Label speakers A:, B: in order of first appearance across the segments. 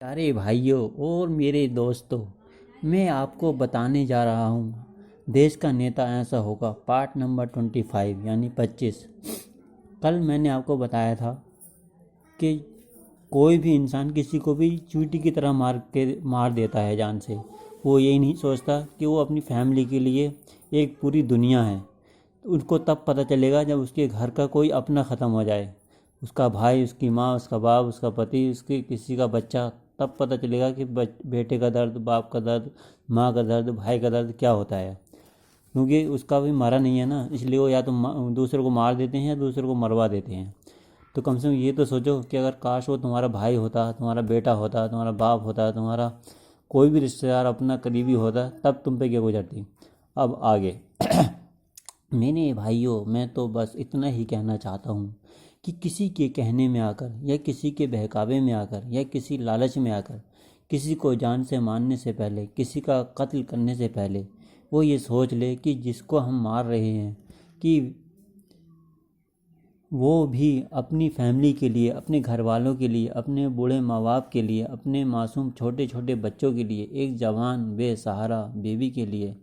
A: प्यारे भाइयों और मेरे दोस्तों, मैं आपको बताने जा रहा हूँ देश का नेता ऐसा होगा पार्ट नंबर 25 यानी 25। कल मैंने आपको बताया था कि कोई भी इंसान किसी को भी चींटी की तरह मार देता है जान से। वो यही नहीं सोचता कि वो अपनी फैमिली के लिए एक पूरी दुनिया है। उसको तब पता चलेगा जब उसके घर का कोई अपना ख़त्म हो जाए, उसका भाई, उसकी माँ, उसका बाप, उसका पति, उसके किसी का बच्चा। तब पता चलेगा कि बेटे का दर्द, बाप का दर्द, माँ का दर्द, भाई का दर्द क्या होता है। क्योंकि उसका भी मरा नहीं है ना, इसलिए वो या तो दूसरे को मार देते हैं या दूसरे को मरवा देते हैं। तो कम से कम ये तो सोचो कि अगर काश वो तुम्हारा भाई होता, तुम्हारा बेटा होता, तुम्हारा बाप होता, तुम्हारा कोई भी रिश्तेदार अपना करीबी होता, तब तुम पे क्या गुजरती। अब आगे मेरे भाइयों, मैं तो बस इतना ही कहना चाहता हूँ कि किसी के कहने में आकर या किसी के बहकावे में आकर या किसी लालच में आकर किसी को जान से मारने से पहले, किसी का कत्ल करने से पहले वो ये सोच ले कि जिसको हम मार रहे हैं कि वो भी अपनी फैमिली के लिए, अपने घर वालों के लिए, अपने बूढ़े माँ बाप के लिए, अपने मासूम छोटे छोटे बच्चों के लिए, एक जवान बेसहारा बेबी के लिए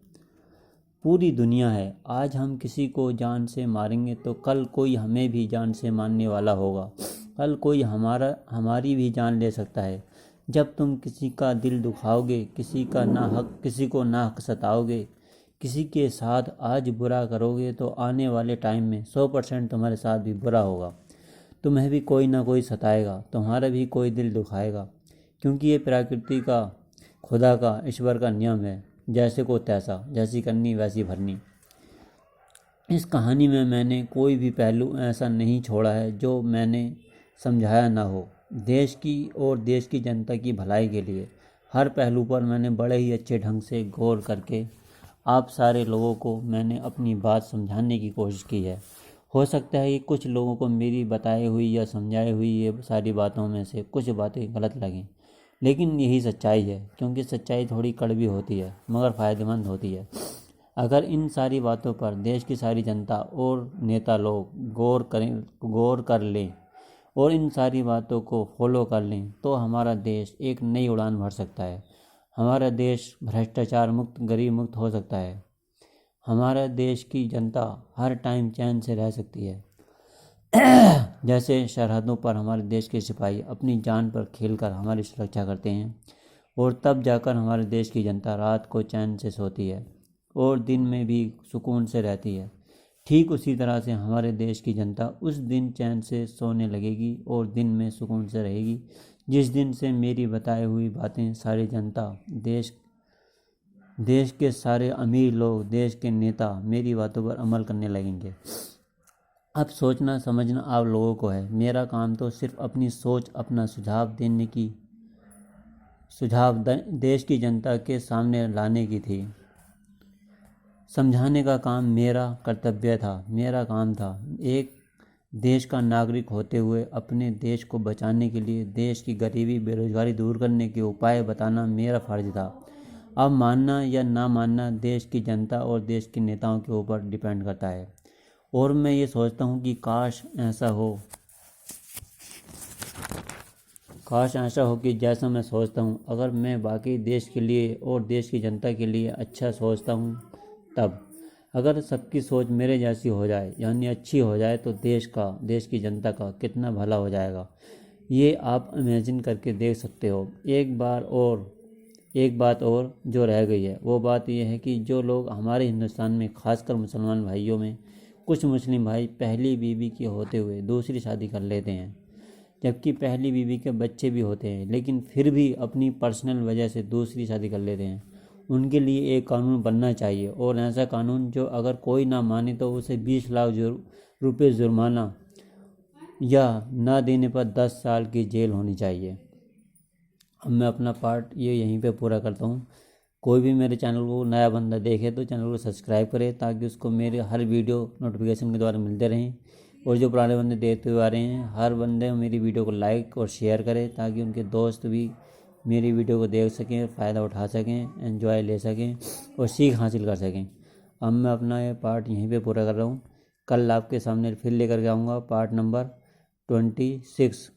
A: पूरी दुनिया है। आज हम किसी को जान से मारेंगे तो कल कोई हमें भी जान से मारने वाला होगा। कल कोई हमारी भी जान ले सकता है। जब तुम किसी का दिल दुखाओगे, किसी को ना हक सताओगे, किसी के साथ आज बुरा करोगे, तो आने वाले टाइम में 100% तुम्हारे साथ भी बुरा होगा। तुम्हें भी कोई ना कोई सताएगा, तुम्हारा भी कोई दिल दुखाएगा। क्योंकि ये प्रकृति का, खुदा का, ईश्वर का नियम है। जैसे को तैसा, जैसी करनी वैसी भरनी। इस कहानी में मैंने कोई भी पहलू ऐसा नहीं छोड़ा है जो मैंने समझाया ना हो। देश की और देश की जनता की भलाई के लिए हर पहलू पर मैंने बड़े ही अच्छे ढंग से गौर करके आप सारे लोगों को मैंने अपनी बात समझाने की कोशिश की है। हो सकता है कि कुछ लोगों को मेरी बताई हुई या समझाई हुई ये सारी बातों में से कुछ बातें गलत लगें, लेकिन यही सच्चाई है। क्योंकि सच्चाई थोड़ी कड़वी होती है मगर फ़ायदेमंद होती है। अगर इन सारी बातों पर देश की सारी जनता और नेता लोग गौर कर लें और इन सारी बातों को फॉलो कर लें तो हमारा देश एक नई उड़ान भर सकता है। हमारा देश भ्रष्टाचार मुक्त, गरीब मुक्त हो सकता है। हमारा देश की जनता हर टाइम चैन से रह सकती है। जैसे सरहदों पर हमारे देश के सिपाही अपनी जान पर खेलकर हमारी सुरक्षा करते हैं और तब जाकर हमारे देश की जनता रात को चैन से सोती है और दिन में भी सुकून से रहती है। ठीक उसी तरह से हमारे देश की जनता उस दिन चैन से सोने लगेगी और दिन में सुकून से रहेगी जिस दिन से मेरी बताई हुई बातें सारी जनता, देश के सारे अमीर लोग, देश के नेता मेरी बातों पर अमल करने लगेंगे। अब सोचना समझना आप लोगों को है। मेरा काम तो सिर्फ अपनी सोच, अपना सुझाव देश की जनता के सामने लाने की थी। समझाने का काम मेरा कर्तव्य था, मेरा काम था। एक देश का नागरिक होते हुए अपने देश को बचाने के लिए देश की गरीबी, बेरोजगारी दूर करने के उपाय बताना मेरा फर्ज था। अब मानना या ना मानना देश की जनता और देश के नेताओं के ऊपर डिपेंड करता है। और मैं ये सोचता हूँ कि काश ऐसा हो कि जैसा मैं सोचता हूँ। अगर मैं बाकी देश के लिए और देश की जनता के लिए अच्छा सोचता हूँ, तब अगर सबकी सोच मेरे जैसी हो जाए यानी अच्छी हो जाए तो देश की जनता का कितना भला हो जाएगा, ये आप इमेजिन करके देख सकते हो। एक बात और जो रह गई है वो बात यह है कि जो लोग हमारे हिंदुस्तान में, खासकर मुसलमान भाइयों में, कुछ मुस्लिम भाई पहली बीवी के होते हुए दूसरी शादी कर लेते हैं, जबकि पहली बीवी के बच्चे भी होते हैं, लेकिन फिर भी अपनी पर्सनल वजह से दूसरी शादी कर लेते हैं। उनके लिए एक कानून बनना चाहिए, और ऐसा कानून जो अगर कोई ना माने तो उसे 20 लाख रुपये जुर्माना या ना देने पर 10 साल की जेल होनी चाहिए। अब मैं अपना पार्ट यहीं पे पूरा करता हूँ। कोई भी मेरे चैनल को नया बंदा देखे तो चैनल को सब्सक्राइब करे ताकि उसको मेरे हर वीडियो नोटिफिकेशन के द्वारा मिलते रहें। और जो पुराने बंदे देखते हुए आ रहे हैं, हर बंदे मेरी वीडियो को लाइक और शेयर करें ताकि उनके दोस्त भी मेरी वीडियो को देख सकें, फ़ायदा उठा सकें, एंजॉय ले सकें और सीख हासिल कर सकें। अब मैं अपना ये पार्ट यहीं पे पूरा कर रहा हूँ। कल आपके सामने फिर लेकर के आऊँगा पार्ट नंबर 26।